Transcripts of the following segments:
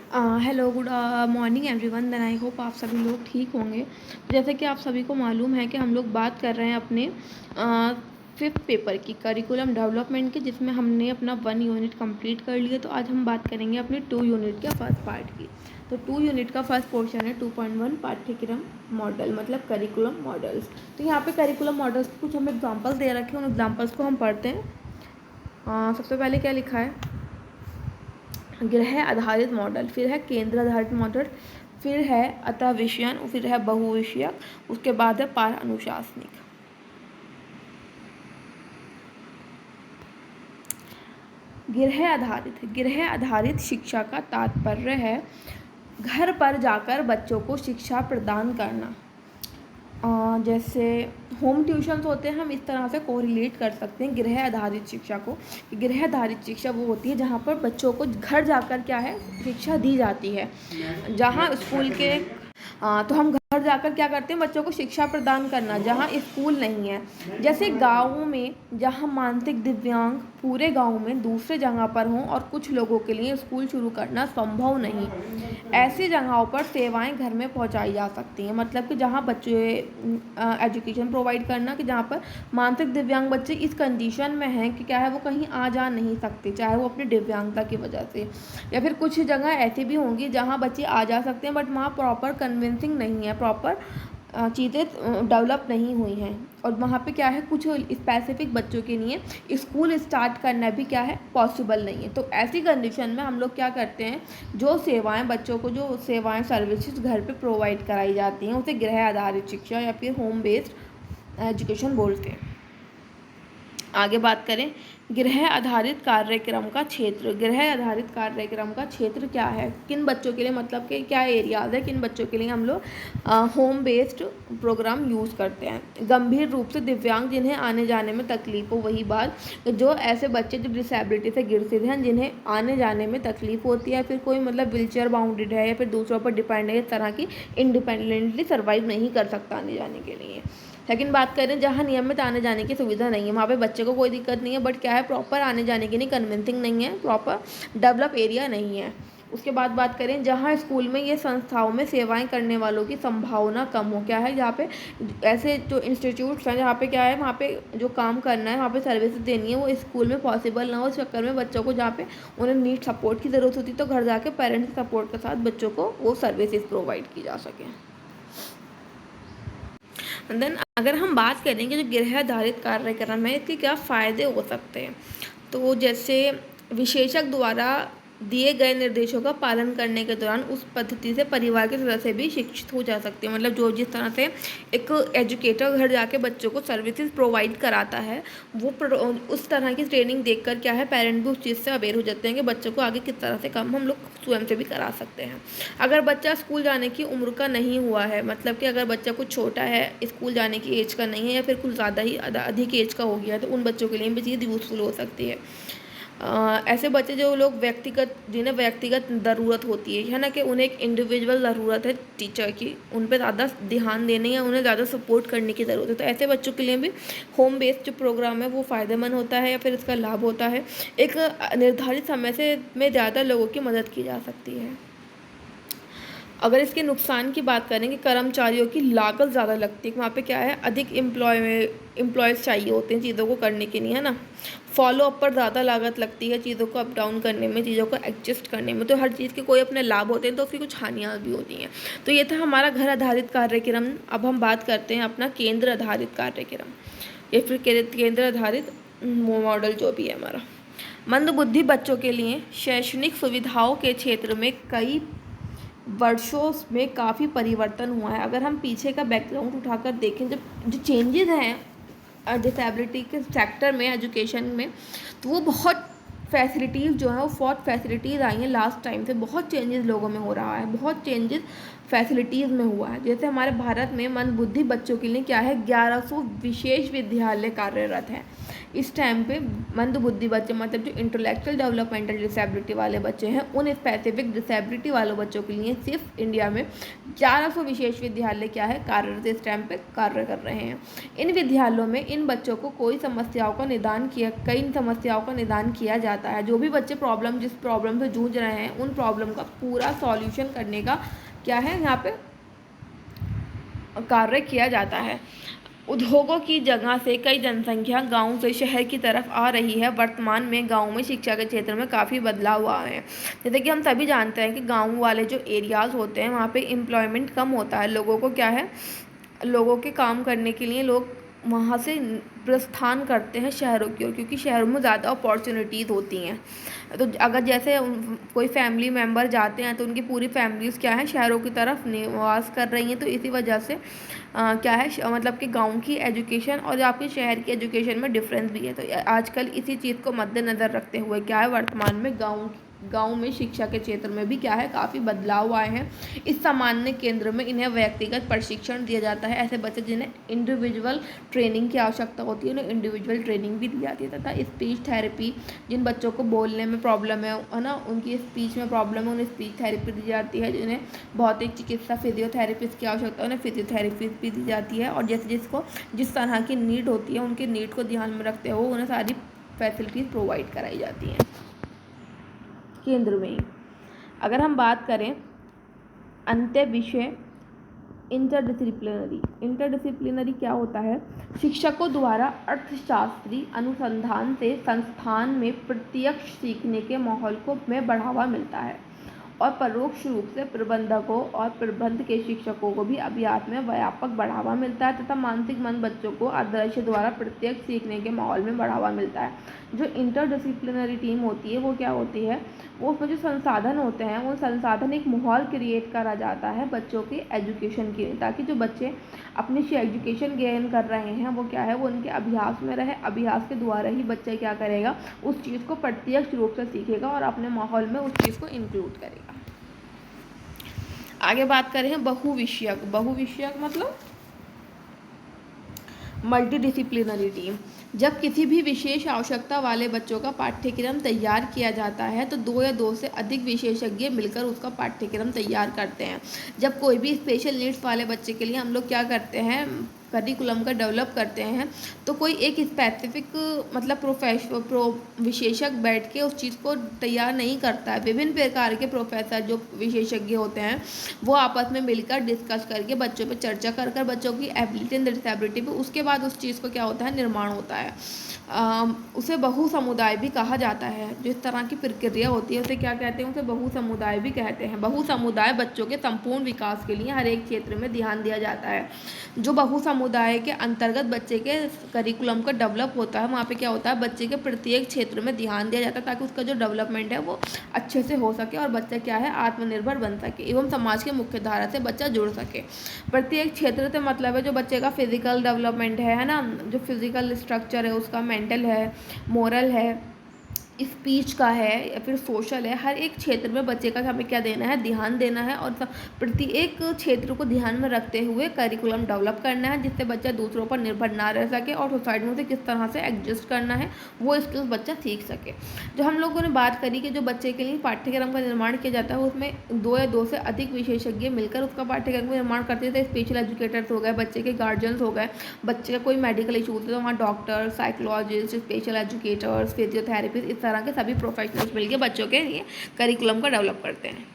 Hello good morning everyone. Then I hope आप सभी लोग ठीक होंगे। जैसे कि आप सभी को मालूम है कि हम लोग बात कर रहे हैं अपने फिफ्थ पेपर की करिकुलम डेवलपमेंट की, जिसमें हमने अपना 1 यूनिट कंप्लीट कर लिया। तो आज हम बात करेंगे अपने 2 यूनिट के फर्स्ट पार्ट की। तो 2 यूनिट का फर्स्ट पोर्शन है 2.1 पाठ्यक्रम मॉडल, मतलब करिकुलम मॉडल्स। तो यहाँ पे करिकुलम मॉडल्स के कुछ हम एग्जाम्पल्स दे रखे हैं, उन एग्जाम्पल्स को हम पढ़ते हैं। सबसे पहले क्या लिखा है? गृह आधारित मॉडल, फिर है केंद्र आधारित मॉडल, फिर है अतः विषयन, फिर है बहुविषयक, उसके बाद है पार अनुशासनिक। गृह आधारित शिक्षा का तात्पर्य है घर पर जाकर बच्चों को शिक्षा प्रदान करना। जैसे होम ट्यूशन्स होते हैं, हम इस तरह से कोरिलेट कर सकते हैं गृह आधारित शिक्षा को। गृह आधारित शिक्षा वो होती है जहाँ पर बच्चों को घर जाकर क्या है, शिक्षा दी जाती है। जहाँ स्कूल के तो हम घर जाकर क्या करते हैं, बच्चों को शिक्षा प्रदान करना, जहाँ स्कूल नहीं है। जैसे गाँव में जहाँ मानसिक दिव्यांग पूरे गांव में दूसरे जगह पर हों और कुछ लोगों के लिए स्कूल शुरू करना संभव नहीं, ऐसी जगहों पर सेवाएं घर में पहुंचाई जा सकती हैं। मतलब कि जहां बच्चे एजुकेशन प्रोवाइड करना, कि जहां पर मानसिक दिव्यांग बच्चे इस कंडीशन में हैं कि क्या है, वो कहीं आ जा नहीं सकते, चाहे वो अपनी दिव्यांगता की वजह से, या फिर कुछ जगह ऐसी भी होंगी जहाँ बच्चे आ जा सकते हैं बट वहाँ प्रॉपर कन्विंसिंग नहीं है, प्रॉपर चीज़ें डेवलप नहीं हुई हैं, और वहाँ पे क्या है, कुछ स्पेसिफिक बच्चों के लिए स्कूल स्टार्ट करना भी क्या है, पॉसिबल नहीं है। तो ऐसी कंडीशन में हम लोग क्या करते हैं, जो सेवाएं बच्चों को, जो सेवाएं सर्विसेज घर पे प्रोवाइड कराई जाती हैं, उसे गृह आधारित शिक्षा या फिर होम बेस्ड एजुकेशन बोलते हैं। आगे बात करें गृह आधारित कार्यक्रम का क्षेत्र। गृह आधारित कार्यक्रम का क्षेत्र क्या है, किन बच्चों के लिए, मतलब कि क्या एरियाज है, किन बच्चों के लिए हम लोग होम बेस्ड प्रोग्राम यूज़ करते हैं। गंभीर रूप से दिव्यांग, जिन्हें आने जाने में तकलीफ हो, वही बात, जो ऐसे बच्चे जो डिसेबिलिटी से ग्रसित हैं, जिन्हें आने जाने में तकलीफ होती है, फिर कोई मतलब व्हीलचेयर बाउंडेड है या फिर दूसरों पर डिपेंड है, इस तरह की इंडिपेंडेंटली सर्वाइव नहीं कर सकता आने जाने के लिए। लेकिन बात करें जहाँ नियमित आने जाने की सुविधा नहीं है, वहाँ पे बच्चे को कोई दिक्कत नहीं है, बट क्या है, प्रॉपर आने जाने की नहीं, कन्विंसिंग नहीं है, प्रॉपर डेवलप एरिया नहीं है। उसके बाद बात करें जहाँ स्कूल में ये संस्थाओं में सेवाएं करने वालों की संभावना कम हो, क्या है, जहाँ पे ऐसे जो इंस्टीट्यूट्स हैं जहाँ पे क्या है, वहाँ पे जो काम करना है, वहाँ पे सर्विसेज देनी है, वो स्कूल में पॉसिबल ना हो, इस चक्कर में बच्चों को जहाँ पे उन्हें नीड सपोर्ट की ज़रूरत होती है, तो घर जाके पेरेंट्स सपोर्ट के साथ बच्चों को वो सर्विसेज प्रोवाइड की जा सकें। देन अगर हम बात करें कि जो गृह आधारित कार्यक्रम है, इसके क्या फ़ायदे हो सकते हैं, तो जैसे विशेषज्ञ द्वारा दिए गए निर्देशों का पालन करने के दौरान उस पद्धति से परिवार के सदस्य भी शिक्षित हो जा सकते हैं। मतलब जो जिस तरह से एक एजुकेटर घर जाके बच्चों को सर्विसेज प्रोवाइड कराता है, वो उस तरह की ट्रेनिंग देखकर क्या है, पेरेंट भी उस चीज़ से अवेयर हो जाते हैं कि बच्चों को आगे किस तरह से काम हम लोग स्वयं से भी करा सकते हैं। अगर बच्चा स्कूल जाने की उम्र का नहीं हुआ है, मतलब कि अगर बच्चा कुछ छोटा है, स्कूल जाने की एज का नहीं है, या फिर कुछ ज़्यादा ही अधिक एज का हो गया है, तो उन बच्चों के लिए भी चीज़ यूज़फुल हो सकती है। ऐसे बच्चे जो लोग जिन्हें व्यक्तिगत ज़रूरत होती है ना, कि उन्हें एक इंडिविजुअल ज़रूरत है टीचर की, उन पर ज़्यादा ध्यान देने या उन्हें ज़्यादा सपोर्ट करने की ज़रूरत है, तो ऐसे बच्चों के लिए भी होम बेस्ड जो प्रोग्राम है वो फ़ायदेमंद होता है, या फिर इसका लाभ होता है। एक निर्धारित समय से में ज़्यादा लोगों की मदद की जा सकती है। अगर इसके नुकसान की बात करें कि कर्मचारियों की लागत ज़्यादा लगती है, वहाँ पे क्या है, अधिक एम्प्लॉयज़ चाहिए होते हैं चीज़ों को करने के लिए, है ना। फॉलो अप पर ज़्यादा लागत लगती है, चीज़ों को अप डाउन करने में, चीज़ों को एडजस्ट करने में। तो हर चीज़ के कोई अपने लाभ होते हैं, तो उसकी कुछ हानियाँ भी होती हैं। तो ये था हमारा घर आधारित कार्यक्रम। अब हम बात करते हैं अपना केंद्र आधारित कार्यक्रम, या फिर केंद्र आधारित मॉडल जो भी है हमारा। मंदबुद्धि बच्चों के लिए शैक्षणिक सुविधाओं के क्षेत्र में कई वर्षों में काफ़ी परिवर्तन हुआ है। अगर हम पीछे का बैकग्राउंड उठाकर देखें, जब जो चेंजेस हैं डिसेबिलिटी के सेक्टर में, एजुकेशन में, तो वो बहुत फैसिलिटीज़ जो हैं, वो बहुत फैसिलिटीज़ आई हैं लास्ट टाइम से, बहुत चेंजेस लोगों में हो रहा है, बहुत चेंजेस फैसिलिटीज़ में हुआ है। जैसे हमारे भारत में मंदबुद्धि बच्चों के लिए क्या है, 1100 विशेष विद्यालय कार्यरत हैं। इस टाइम पे मंदबुद्धि बच्चे, मतलब जो इंटेलेक्चुअल डेवलपमेंटल डिसेबिलिटी वाले बच्चे हैं, उन स्पेसिफिक डिसेबिलिटी वाले बच्चों के लिए सिर्फ इंडिया में 1100 विशेष विद्यालय क्या है, कार्यरत इस टाइम पे कार्य कर रहे हैं। इन विद्यालयों में इन बच्चों को कई समस्याओं का निदान किया जाता है। जो भी बच्चे जिस प्रॉब्लम से जूझ रहे हैं, उन प्रॉब्लम का पूरा सॉल्यूशन करने का क्या है, यहाँ पे कार्य किया जाता है। उद्योगों की जगह से कई जनसंख्या गांव से शहर की तरफ आ रही है। वर्तमान में गांव में शिक्षा के क्षेत्र में काफ़ी बदलाव हुआ है। जैसे कि हम सभी जानते हैं कि गांव वाले जो एरियाज़ होते हैं, वहाँ पे एम्प्लॉयमेंट कम होता है। लोगों को क्या है, लोगों के काम करने के लिए लोग वहाँ से प्रस्थान करते हैं शहरों की ओर, क्योंकि शहरों में ज़्यादा अपॉर्चुनिटीज़ होती हैं। तो अगर जैसे कोई फैमिली मेम्बर जाते हैं तो उनकी पूरी फैमिलीज़ क्या है, शहरों की तरफ निवास कर रही हैं। तो इसी वजह से क्या है, मतलब कि गांव की एजुकेशन और आपके शहर की एजुकेशन में डिफरेंस भी है। तो आजकल इसी चीज़ को मद्देनज़र रखते हुए क्या है, वर्तमान में गांव में शिक्षा के क्षेत्र में भी क्या है, काफ़ी बदलाव आए हैं। इस सामान्य केंद्र में इन्हें व्यक्तिगत प्रशिक्षण दिया जाता है। ऐसे बच्चे जिन्हें इंडिविजुअल ट्रेनिंग की आवश्यकता होती है, उन्हें इंडिविजुअल ट्रेनिंग भी दी जाती है। तथा स्पीच थेरेपी, जिन बच्चों को बोलने में प्रॉब्लम है ना, उनकी स्पीच में प्रॉब्लम है, उन्हें स्पीच थेरेपी दी जाती है। जिन्हें भौतिक चिकित्सा फिजियोथेरेपिस्ट की आवश्यकता है, उन्हें फिजियोथेरेपी भी दी जाती है। और जैसे जिस तरह की नीड होती है, उनके नीड को ध्यान में रखते हुए उन्हें सारी फैसिलिटीज़ प्रोवाइड कराई जाती हैं केंद्र में ही। अगर हम बात करें अंत्य विषय इंटरडिसिप्लिनरी क्या होता है, शिक्षकों द्वारा अर्थशास्त्री अनुसंधान से संस्थान में प्रत्यक्ष सीखने के माहौल में बढ़ावा मिलता है और परोक्ष रूप से प्रबंधकों और प्रबंध के शिक्षकों को भी अभ्यास में व्यापक बढ़ावा मिलता है। तथा मानसिक मंद बच्चों को आदर्श द्वारा प्रत्यक्ष सीखने के माहौल में बढ़ावा मिलता है। जो इंटरडिसिप्लिनरी टीम होती है, वो क्या होती है, वो उसमें जो संसाधन होते हैं, वो संसाधन एक माहौल क्रिएट करा जाता है बच्चों के एजुकेशन के लिए, ताकि जो बच्चे अपनी एजुकेशन गेन कर रहे हैं, वो क्या है, वो उनके अभ्यास में रहे। अभ्यास के द्वारा ही बच्चा क्या करेगा, उस चीज़ को प्रत्यक्ष रूप से सीखेगा और अपने माहौल में उस चीज़ को इंक्लूड करेगा। आगे बात करें बहुविषयक मतलब मल्टीडिसिप्लिनरी टीम। जब किसी भी विशेष आवश्यकता वाले बच्चों का पाठ्यक्रम तैयार किया जाता है तो 2 या 2 से अधिक विशेषज्ञ मिलकर उसका पाठ्यक्रम तैयार करते हैं। जब कोई भी स्पेशल नीड्स वाले बच्चे के लिए हम लोग क्या करते हैं, करिकुलम का डेवलप करते हैं, तो कोई एक स्पेसिफिक मतलब विशेषज्ञ बैठ के उस चीज़ को तैयार नहीं करता है। विभिन्न प्रकार के प्रोफेसर जो विशेषज्ञ होते हैं, वो आपस में मिलकर डिस्कस करके बच्चों पे चर्चा कर बच्चों की एबिलिटी एंड डिसेबिलिटी पे उसके बाद उस चीज़ को क्या होता है, निर्माण होता है। उसे बहु समुदाय भी कहा जाता है। जो इस तरह की प्रक्रिया होती है उसे क्या कहते हैं, उसे बहु समुदाय भी कहते हैं। बहु समुदाय बच्चों के संपूर्ण विकास के लिए हर एक क्षेत्र में ध्यान दिया जाता है। जो बहु समुदाय के अंतर्गत बच्चे के करिकुलम का डेवलप होता है, वहाँ पे क्या होता है, बच्चे के प्रत्येक क्षेत्र में ध्यान दिया जाता है ताकि उसका जो डेवलपमेंट है वो अच्छे से हो सके और बच्चा क्या है, आत्मनिर्भर बन सके एवं समाज के मुख्य धारा से बच्चा जुड़ सके। प्रत्येक क्षेत्र से मतलब है जो बच्चे का फिजिकल डेवलपमेंट है ना, जो फिजिकल स्ट्रक्चर है उसका, मेंटल है, मोरल है, स्पीच का है या फिर सोशल है, हर एक क्षेत्र में बच्चे का हमें क्या देना है, ध्यान देना है और प्रत्येक क्षेत्र को ध्यान में रखते हुए करिकुलम डेवलप करना है, जिससे बच्चा दूसरों पर निर्भर ना रह सके और सोसाइटी में से किस तरह से एडजस्ट करना है वो स्किल्स बच्चा सीख सके। जो हम लोगों ने बात करी कि जो बच्चे के लिए पाठ्यक्रम का निर्माण किया जाता है उसमें 2 या 2 से अधिक विशेषज्ञ मिलकर उसका पाठ्यक्रम का निर्माण करते थे। स्पेशल एजुकेटर्स हो गए, बच्चे के गार्जियंस हो गए, बच्चे का कोई मेडिकल इशू होता है तो वहाँ doctor, psychologist, special educators, physiotherapist, इस तरह के सभी प्रोफेशनल्स मिलकर बच्चों के लिए करिकुलम को डेवलप करते हैं।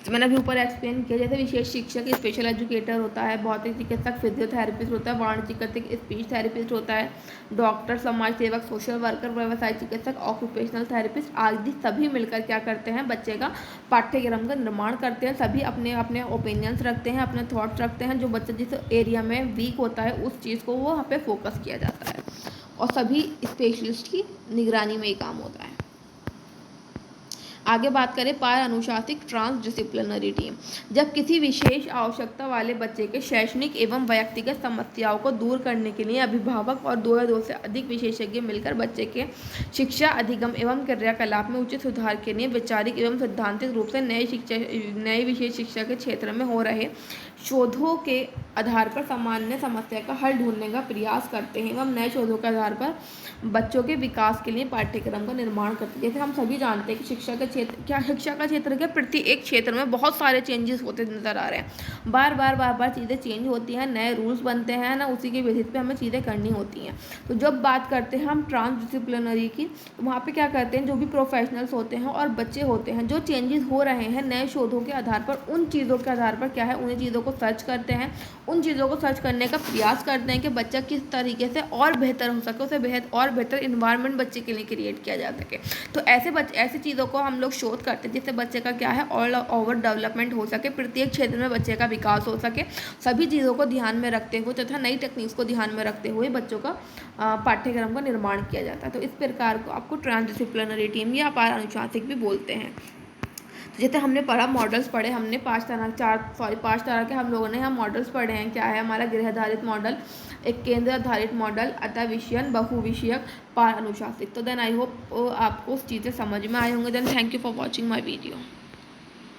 तो मैंने अभी ऊपर एक्सप्लेन किया, जैसे विशेष शिक्षक स्पेशल एजुकेटर होता है, भौतिक चिकित्सक फिजियोथेरेपिस्ट होता है, वाणिज्य चिकित्सक स्पीच थेरेपिस्ट होता है, डॉक्टर, समाज सेवक, सोशल वर्कर, व्यवसाय चिकित्सक, ऑक्यूपेशनल थेरेपिस्ट आदि सभी मिलकर क्या करते हैं, बच्चे का पाठ्यक्रम का निर्माण करते हैं। सभी अपने अपने ओपिनियंस रखते हैं, अपने थॉट्स रखते हैं। जो बच्चा जिस एरिया में वीक होता है उस चीज़ को वो वहाँ पे फोकस किया जाता है और सभी स्पेशलिस्ट की निगरानी में ये काम होता है। आगे बात करें पार अनुशासिक ट्रांसडिसिप्लिनरी टीम। जब किसी विशेष आवश्यकता वाले बच्चे के शैक्षणिक एवं व्यक्तिगत समस्याओं को दूर करने के लिए अभिभावक और दो या दो से अधिक विशेषज्ञ मिलकर बच्चे के शिक्षा अधिगम एवं क्रियाकलाप में उचित सुधार के लिए वैचारिक एवं सैद्धांतिक रूप से नए विशेष शिक्षा के क्षेत्र में हो रहे शोधों के आधार पर सामान्य समस्या का हल ढूंढने का प्रयास करते हैं एवं नए शोधों के आधार पर बच्चों के विकास के लिए पाठ्यक्रम का निर्माण करते हैं। जैसे हम सभी जानते हैं कि शिक्षा का क्षेत्र के प्रति एक क्षेत्र में बहुत सारे चेंजेस होते नजर आ रहे हैं। बार बार चीज़ें चेंज होती हैं, नए रूल्स बनते हैं ना, उसी के बेसिस पे हमें चीज़ें करनी होती हैं। तो जब बात करते हैं हम ट्रांसडिसिप्लिनरी की, तो वहाँ पे क्या करते हैं, जो भी प्रोफेशनल्स होते हैं और बच्चे होते हैं, जो चेंजेस हो रहे हैं नए शोधों के आधार पर, उन चीज़ों के आधार पर क्या है, उन्हीं चीज़ों को सर्च करते हैं, उन चीज़ों को सर्च करने का प्रयास करते हैं कि बच्चा किस तरीके से और बेहतर हो सके, उसे और बेहतर इन्वायरमेंट बच्चे के लिए क्रिएट किया जा सके। तो ऐसी चीज़ों को हम लोग शोध करते हैं जिससे बच्चे का क्या है, ऑल ओवर डेवलपमेंट हो सके, प्रत्येक क्षेत्र में बच्चे का विकास हो सके। सभी चीज़ों को ध्यान में रखते हुए तथा नई टेक्निक्स को ध्यान में रखते हुए बच्चों का पाठ्यक्रम का निर्माण किया जाता है। तो इस प्रकार को आपको ट्रांसडिसिप्लिनरी टीम या अपार अनुशासिक भी बोलते हैं। जैसे हमने पढ़ा, मॉडल्स पढ़े हमने, पांच तरह के हम लोगों ने यहाँ मॉडल्स पढ़े हैं। क्या है हमारा गृह आधारित मॉडल, एक केंद्र आधारित मॉडल, अतः विषयन, बहुविषयक, पार अनुशासिक। तो देन आई होप आपको चीज़ें समझ में आए होंगे। Then thank you for watching my video.